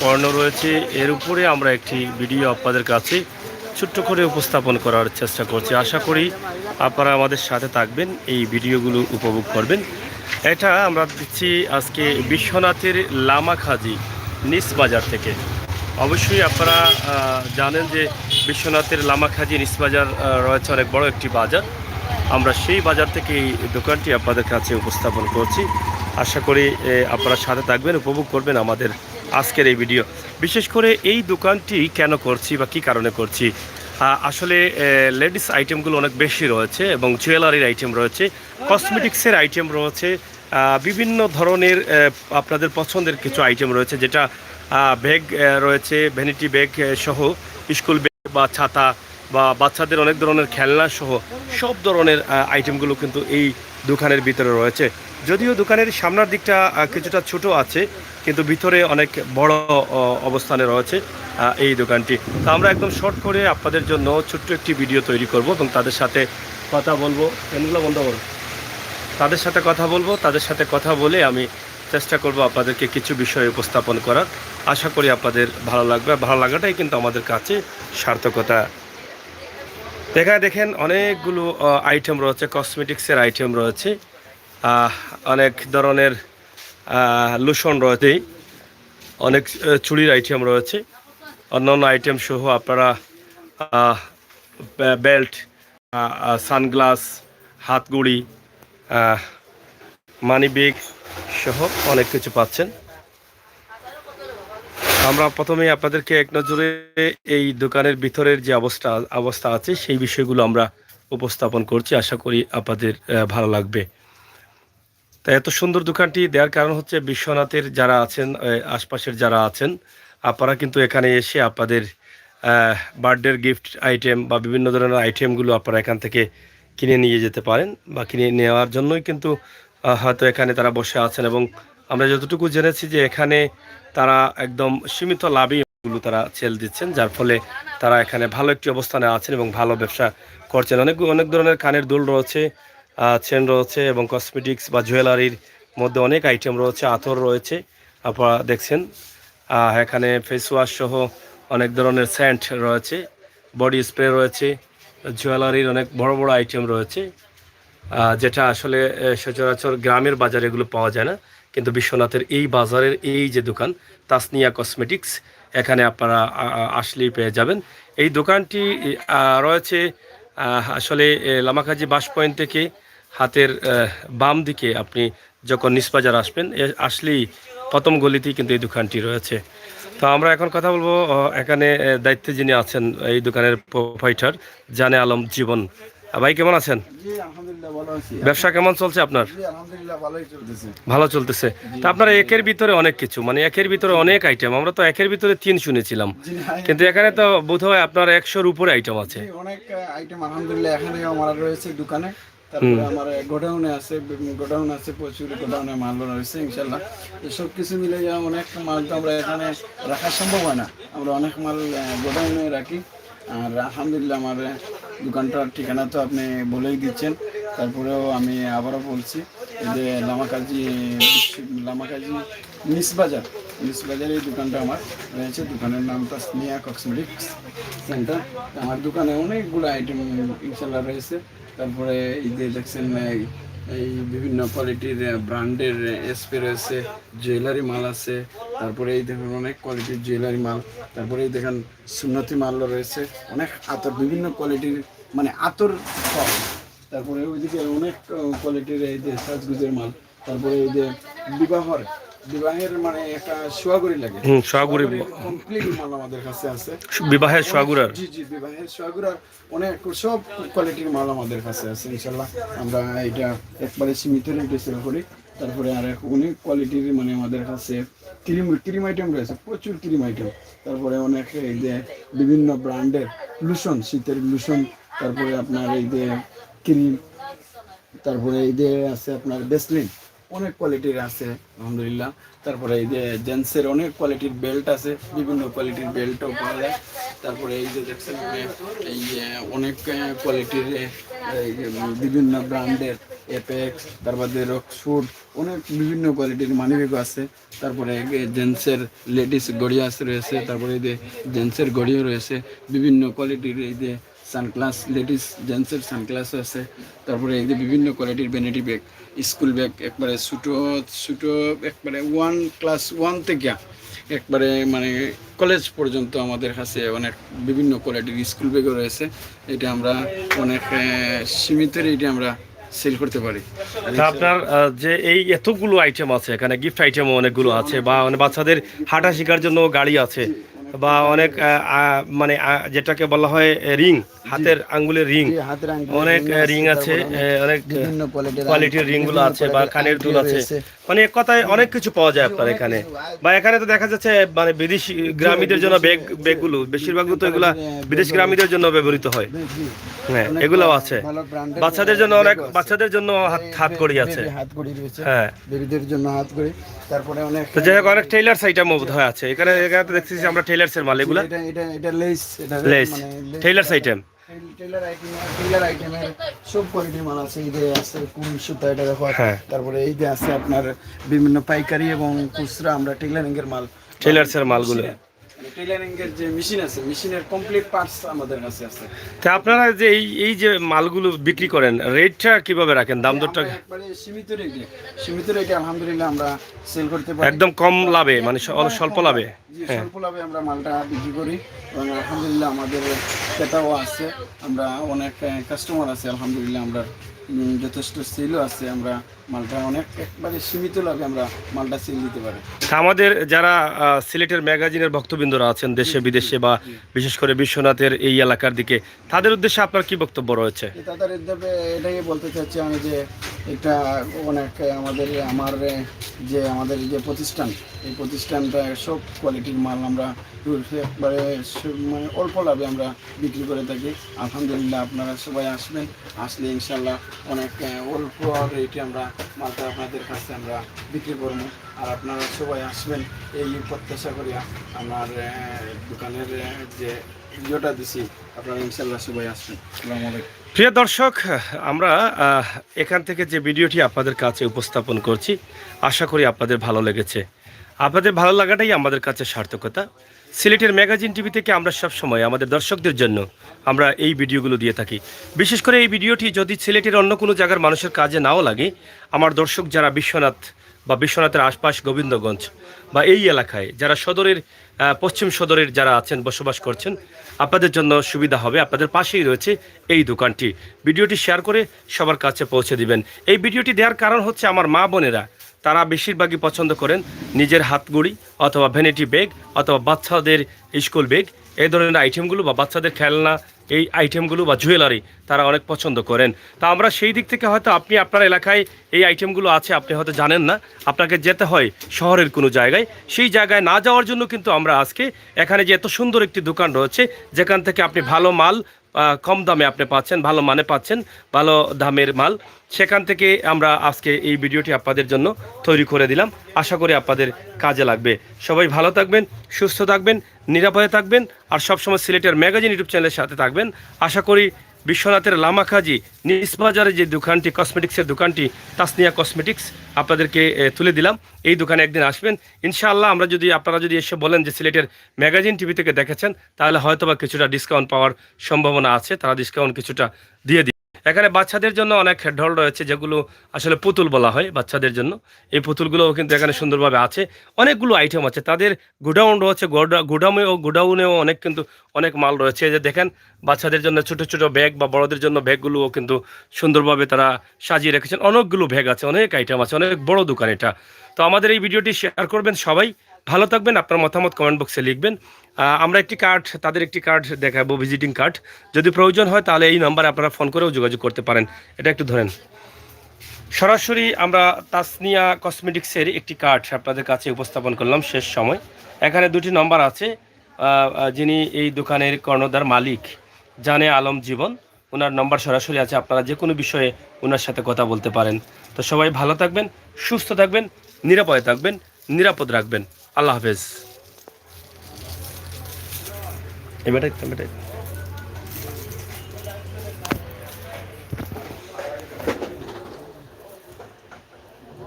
পণ্য রয়েছে, এর উপরে আমরা একটি ভিডিও আপনাদের কাছে ছোট্ট করে উপস্থাপন করার চেষ্টা করছি। আশা করি আপনারা আমাদের সাথে থাকবেন, এই ভিডিওগুলো উপভোগ করবেন। এটা আমরা দিচ্ছি আজকে বিশ্বনাথের লামাখাজি নিস বাজার থেকে। অবশ্যই আপনারা জানেন যে বিশ্বনাথের লামাখাজি নিস বাজার রয়েছে অনেক বড় একটি বাজার। আমরা সেই বাজার থেকে এই দোকানটি আপনাদের কাছে উপস্থাপন করছি। আশা করি আপনারা সাথে থাকবেন, উপভোগ করবেন আমাদের আজকের এই ভিডিও। বিশেষ করে এই দোকানটি কেন করছি বা কী কারণে করছি, আসলে লেডিস আইটেমগুলো অনেক বেশি রয়েছে এবং জুয়েলারির আইটেম রয়েছে, কসমেটিক্সের আইটেম রয়েছে, বিভিন্ন ধরনের আপনাদের পছন্দের কিছু আইটেম রয়েছে, যেটা ব্যাগ রয়েছে, ভ্যানিটি ব্যাগ সহ, স্কুল ব্যাগ বা ছাতা বা বাচ্চাদের অনেক ধরনের খেলনা সহ সব ধরনের আইটেমগুলো কিন্তু এই দোকানের ভিতরে রয়েছে। যদিও দোকানের সামনের দিকটা কিছুটা ছোট আছে, কিন্তু ভিতরে অনেক বড় অবস্থানে রয়েছে এই দোকানটি। তো আমরা একদম শর্ট করে আপনাদের জন্য ছোট্ট একটি ভিডিও তৈরি করব এবং তাদের সাথে কথা বলবো। এগুলো বন্ধ করো। তাদের সাথে কথা বলে আমি চেষ্টা করব আপনাদেরকে কিছু বিষয় উপস্থাপন করার। আশা করি আপনাদের ভালো লাগবে। ভালো লাগাটাই কিন্তু আমাদের কাছে সার্থকতা। দেখেন অনেকগুলো আইটেম রয়েছে, কসমেটিক্সের আইটেম রয়েছে, অনেক ধরনের লোশন রয়েছে, অনেক চুড়ির আইটেম রয়েছে, অন্যান্য আইটেম সহ আপনারা বেল্ট, সানগ্লাস, হাতগুড়ি, মানি ব্যাগ সহ অনেক কিছু পাচ্ছেন। আমরা প্রথমেই আপনাদেরকে এক নজরে এই দোকানের ভিতরের যে অবস্থা আছে সেই বিষয়গুলো আমরা উপস্থাপন করছি। আশা করি আপনাদের ভালো লাগবে। তাই এত সুন্দর দোকানটি দেওয়ার কারণ হচ্ছে বিশ্বনাথের যারা আছেন, আশপাশের যারা আছেন, আপনারা কিন্তু এখানে এসে আপনাদের বার্থডের গিফট আইটেম বা বিভিন্ন ধরনের আইটেমগুলো আপনারা এখান থেকে কিনে নিয়ে যেতে পারেন, বা কিনে নেওয়ার জন্যই কিন্তু হয়তো এখানে তারা বসে আছেন। এবং আমরা যতটুকু জেনেছি যে এখানে তারা একদম সীমিত লাভেইগুলো তারা সেল দিচ্ছেন, যার ফলে তারা এখানে ভালো একটি অবস্থানে আছেন এবং ভালো ব্যবসা করছেন। অনেক ধরনের কানের দুল রয়েছে, চেন রয়েছে এবং কসমেটিক্স বা জুয়েলারির মধ্যে অনেক আইটেম রয়েছে, আতর রয়েছে আপনারা দেখছেন। এখানে ফেস ওয়াশ সহ অনেক ধরনের সেন্ট রয়েছে, বডি স্প্রে রয়েছে, জুয়েলারির অনেক বড় বড় আইটেম রয়েছে, যেটা আসলে সচরাচর গ্রামের বাজারে এগুলো পাওয়া যায় না। কিন্তু বিশ্বনাথের এই বাজারের এই যে দোকান তাসনিয়া কসমেটিক্স, এখানে আপনারা আসলেই পেয়ে যাবেন। এই দোকানটি রয়েছে আসলে লামাখাজি বাস পয়েন্ট থেকে হাতের বাম দিকে আপনি যখন নিসবাজার আসবেন, আসলেই প্রথম গলিতেই কিন্তু এই দোকানটি রয়েছে। তো আমরা এখন কথা বলবো এখানে দায়িত্বে যিনি আছেন এই দোকানের প্রোপাইটার জানে আলম জীবন। ভাই কেমন আছেন? ব্যবসা কেমন চলছে আপনার? ভালো চলতেছে। তা আপনার একের ভিতরে অনেক কিছু, মানে একের ভিতরে অনেক আইটেম, আমরা তো একের ভিতরে 3 শুনেছিলাম, কিন্তু এখানে তো বোধহয় আপনার 100-র উপরে আইটেম আছে। অনেক আইটেম আলহামদুলিল্লাহ এখানে আমার রয়েছে দোকানে। তারপরে আমার গোডাউন আছে প্রচুর গোডাউনে মাল রয়েছে ইনশাল্লাহ। সব কিছু মিলে যা অনেক মাল তো আমরা এখানে রাখা সম্ভব হয় না, আমরা অনেক মাল গোডাউনে রাখি। আর আলহামদুলিল্লাহ আমার দোকানটার ঠিকানা তো আপনি বলেই দিচ্ছেন, তারপরেও আমি আবারও বলছি যে লামাকাজি নিসবাজার এই দোকানটা আমার রয়েছে। দোকানের নামটা স্নেহা কসমেটিক্স সেন্টার। আমার দোকানে অনেকগুলো আইটেম ইনশাল্লাহ রয়েছে। তারপরে এই যে দেখছেন এই বিভিন্ন কোয়ালিটির ব্র্যান্ডের স্প্রে রয়েছে, জুয়েলারি মাল আছে। তারপরে এই দেখুন অনেক কোয়ালিটির জুয়েলারি মাল। তারপরে এই দেখেন সুন্নতি মালও রয়েছে, অনেক আতর বিভিন্ন কোয়ালিটির, মানে আতর সব। তারপরে ওইদিকে অনেক কোয়ালিটির এই যে সাজগুজের মাল। তারপরে এই যে বিবাহের মানে একটা সোয়াগুড়ি লাগে, সোয়াগুড়ি কমপ্লিট মাল আমাদের কাছে আছে। বিবাহের সোয়াগুড়ার, জি বিবাহের সোয়াগুড়ার অনেক সব কোয়ালিটির মাল আমাদের কাছে আছে ইনশাল্লাহ। আমরা এটা একবারে সীমিত রেটে সেল করি। তারপরে আর অনেক কোয়ালিটির মানে আমাদের কাছে ক্রিম আইটেম রয়েছে, প্রচুর ক্রিম আইটেম। তারপরে অনেক এই যে বিভিন্ন ব্র্যান্ডের লুশন, শীতের লুশন। তারপরে আপনার এই যে ক্রিম, তারপরে এই যে আছে আপনার বেসলিন, অনেক কোয়ালিটির আছে আলহামদুলিল্লাহ। তারপরে এই যে জেন্টসের অনেক কোয়ালিটির বেল্ট আছে, বিভিন্ন কোয়ালিটির বেল্টও পাওয়া যায়। তারপরে এই যে দেখছেন এই অনেক কোয়ালিটির বিভিন্ন ব্র্যান্ডের এপেক্স, তারপরে রকফুড, অনেক বিভিন্ন কোয়ালিটির মানিব্যাগও আছে। তারপরে জেন্টসের লেডিস ঘড়ি আছে রয়েছে, তারপরে এই যে জেন্টসের ঘড়িও রয়েছে বিভিন্ন কোয়ালিটির। এই যে সানগ্লাস, লেডিস জেন্টসের সানগ্লাসও আছে। তারপরে এই যে বিভিন্ন কোয়ালিটির ভ্যানিটি ব্যাগ, স্কুল ব্যাগ, একবারে ছোটো ছোটো, একবারে ক্লাস 1 থেকে একবারে মানে কলেজ পর্যন্ত আমাদের কাছে অনেক বিভিন্ন কোয়ালিটির স্কুল ব্যাগও রয়েছে। এটা আমরা অনেক সীমিত রেটে আমরা সেল করতে পারি। তা আপনার যে এই এতগুলো আইটেম আছে এখানে, গিফট আইটেমও অনেকগুলো আছে, বা মানে বাচ্চাদের হাঁটা শেখার জন্য গাড়ি আছে, বা অনেক মানে যেটাকে বলা হয় রিং, হাতের আঙ্গুলের রিং, অনেক রিং আছে, অনেক বিভিন্ন কোয়ালিটির রিংগুলো আছে, বা কানের দুল আছে, মানে এক কথায় অনেক কিছু পাওয়া যায় আপনার এখানে। বা এখানে তো দেখা যাচ্ছে মানে বিদেশি গ্রামীদের জন্য ব্যাগগুলো বেশিরভাগ তো এগুলা বিদেশ গ্রামীদের জন্য ব্যবহৃত হয়। হ্যাঁ, এগুলাও আছে। বাচ্চাদের জন্য অনেক, বাচ্চাদের জন্য হাতঘড়ি আছে, হ্যাঁ, বেবিদের জন্য হাতঘড়ি। তারপরে অনেক তো যাই হোক অনেক টেইলার্স আইটেমও বোধ হয় আছে এখানে। এখানে তো দেখতেছি আমরা টেইলার্সের মাল, এগুলা এটা less, less tailors item. Taylor আইটেমের সব কোয়ালিটির মাল আছে। এই যে আছে কুল সুতা, এটা দেখো। হ্যাঁ। তারপরে এই যে আছে আপনার বিভিন্ন পাইকারি এবং খুচরা আমরা টেইলারিং এর মাল, টেইলার্সের মালগুলো। টেইলারিং এর যে মেশিন আছে, মেশিনের কমপ্লিট পার্টস আমাদের কাছে আছে। তা আপনারা যে এই যে মালগুলো বিক্রি করেন, রেটটা কিভাবে রাখেন, দাম দরটা? একবারে সীমিত রেটে আলহামদুলিল্লাহ আমরা সেল করতে পারি, একদম কম লাভে, মানে স্বল্প লাভে। হ্যাঁ, স্বল্প লাভে আমরা মালটা বিক্রি করি এবং আলহামদুলিল্লাহ আমাদের ক্রেতাও আছে, আমরা অনেক কাস্টমার আছে আলহামদুলিল্লাহ, আমরা যথেষ্ট সেলও আছে। আমরা মালটা অনেক একবারে সীমিত লাভে আমরা মালটা সেল দিতে পারি। তা আমাদের যারা সিলেটের ম্যাগাজিনের ভক্তবৃন্দরা আছেন দেশে বিদেশে, বা বিশেষ করে বিশ্বনাথের এই এলাকার দিকে, তাদের উদ্দেশ্যে আপনার কি বক্তব্য রয়েছে? তাদের এটাই বলতে চাচ্ছি আমি যে এটা অনেক আমাদের যে প্রতিষ্ঠান, এই প্রতিষ্ঠানটা সব কোয়ালিটির মাল আমরা একবারে মানে অল্প লাভে আমরা বিক্রি করে থাকি আলহামদুলিল্লাহ। আপনারা সবাই আসবেন, আসলে ইনশাল্লাহ অনেক অল্প রেটে আমরা মালটা আপনাদের কাছে আমরা বিক্রি করবো। আর আপনারা সবাই আসবেন এই প্রত্যাশা করি। আমার দোকানের যে ভিডিওটা দিছি, আপনারা ইনশাল্লাহ সবাই আসবেন। আসসালামু আলাইকুম। প্রিয় দর্শক, আমরা এখান থেকে যে ভিডিওটি আপনাদের কাছে উপস্থাপন করছি, আশা করি আপনাদের ভালো লেগেছে। আপনাদের ভালো লাগাটাই আমাদের কাছে সার্থকতা। সিলেটের ম্যাগাজিন টিভি থেকে আমরা সব সময় আমাদের দর্শকদের জন্য আমরা এই ভিডিওগুলো দিয়ে থাকি। বিশেষ করে এই ভিডিওটি যদি সিলেটের অন্য কোনো জায়গার মানুষের কাজে নাও লাগে, আমার দর্শক যারা বিশ্বনাথ বা বিশ্বনাথের আশপাশ, গোবিন্দগঞ্জ বা এই এলাকায় যারা সদরের পশ্চিম সদরের যারা আছেন, বসবাস করছেন, আপনাদের জন্য সুবিধা হবে। আপনাদের পাশেই রয়েছে এই দোকানটি। ভিডিওটি শেয়ার করে সবার কাছে পৌঁছে দিবেন। এই ভিডিওটি দেওয়ার কারণ হচ্ছে আমার মা বোনেরা, তারা বেশিরভাগই পছন্দ করেন নিজের হাতগুড়ি অথবা ভ্যানিটি ব্যাগ অথবা বাচ্চাদের স্কুল ব্যাগ, এই ধরনের আইটেমগুলো, বা বাচ্চাদের খেলনা এই আইটেমগুলো বা জুয়েলারি তারা অনেক পছন্দ করেন। তা আমরা সেই দিক থেকে হয়তো আপনি আপনার এলাকায় এই আইটেমগুলো আছে, আপনি হয়তো জানেন না, আপনাকে যেতে হয় শহরের কোনো জায়গায়। সেই জায়গায় না যাওয়ার জন্য কিন্তু আমরা আজকে এখানে যে এত সুন্দর একটি দোকান রয়েছে, যেখান থেকে আপনি ভালো মাল কম দামে আপনি পাচ্ছেন, ভালো মানে পাচ্ছেন, ভালো দামের মাল, সেখান থেকে আমরা আজকে এই ভিডিওটি আপনাদের জন্য তৈরি করে দিলাম। আশা করি আপনাদের কাজে লাগবে। সবাই ভালো থাকবেন, সুস্থ থাকবেন, নিরাপদে থাকবেন, আর সবসময় সিলেটের ম্যাগাজিন ইউটিউব চ্যানেলের সাথে থাকবেন। আশা করি বিশ্বনাথের লামাখাজি নিজ বাজারে যে দোকানটি, কসমেটিক্সের দোকানটি, তাসনিয়া কসমেটিক্স, আপনাদেরকে তুলে দিলাম। এই দোকানে একদিন আসবেন ইনশাআল্লাহ। আপনারা যদি এসে বলেন যে সিলেটের ম্যাগাজিন টিভি থেকে দেখেছেন, তাহলে হয়তোবা কিছুটা ডিসকাউন্ট পাওয়ার সম্ভাবনা আছে, তারা ডিসকাউন্ট কিছুটা দিয়ে দিই। এখানে বাচ্চাদের জন্য অনেক ঢোল রয়েছে, যেগুলো আসলে পুতুল বলা হয় বাচ্চাদের জন্য। এই পুতুলগুলোও কিন্তু এখানে সুন্দরভাবে আছে। অনেকগুলো আইটেম আছে। তাদের গোডাউন রয়েছে, গোডাউনেও অনেক মাল রয়েছে। যে দেখেন, বাচ্চাদের জন্য ছোট ছোট ব্যাগ বা বড়দের জন্য ব্যাগগুলোও কিন্তু সুন্দরভাবে তারা সাজিয়ে রেখেছেন। অনেকগুলো ব্যাগ আছে, অনেক আইটেম আছে, অনেক বড় দোকান এটা। তো আমাদের এই ভিডিওটি শেয়ার করবেন সবাই। ভালো থাকবেন, আপনার মতামত কমেন্ট বক্সে লিখবেন। আমরা তাদের একটি কার্ড দেখাবো, ভিজিটিং কার্ড। যদি প্রয়োজন হয় তাহলে এই নাম্বারে আপনারা ফোন করেও যোগাযোগ করতে পারেন। এটা একটু ধরেন। সরাসরি আমরা তাসনিয়া কসমেটিক্সের একটি কার্ড আপনাদের কাছে উপস্থাপন করলাম শেষ সময়। এখানে দুটি নম্বর আছে। যিনি এই দোকানের কর্ণধার মালিক, জানে আলম জীবন, ওনার নম্বর সরাসরি আছে। আপনারা যে কোনো বিষয়ে ওনার সাথে কথা বলতে পারেন। তো সবাই ভালো থাকবেন, সুস্থ থাকবেন, নিরাপদে থাকবেন, নিরাপদ রাখবেন। আল্লাহ হাফেজ। এবারে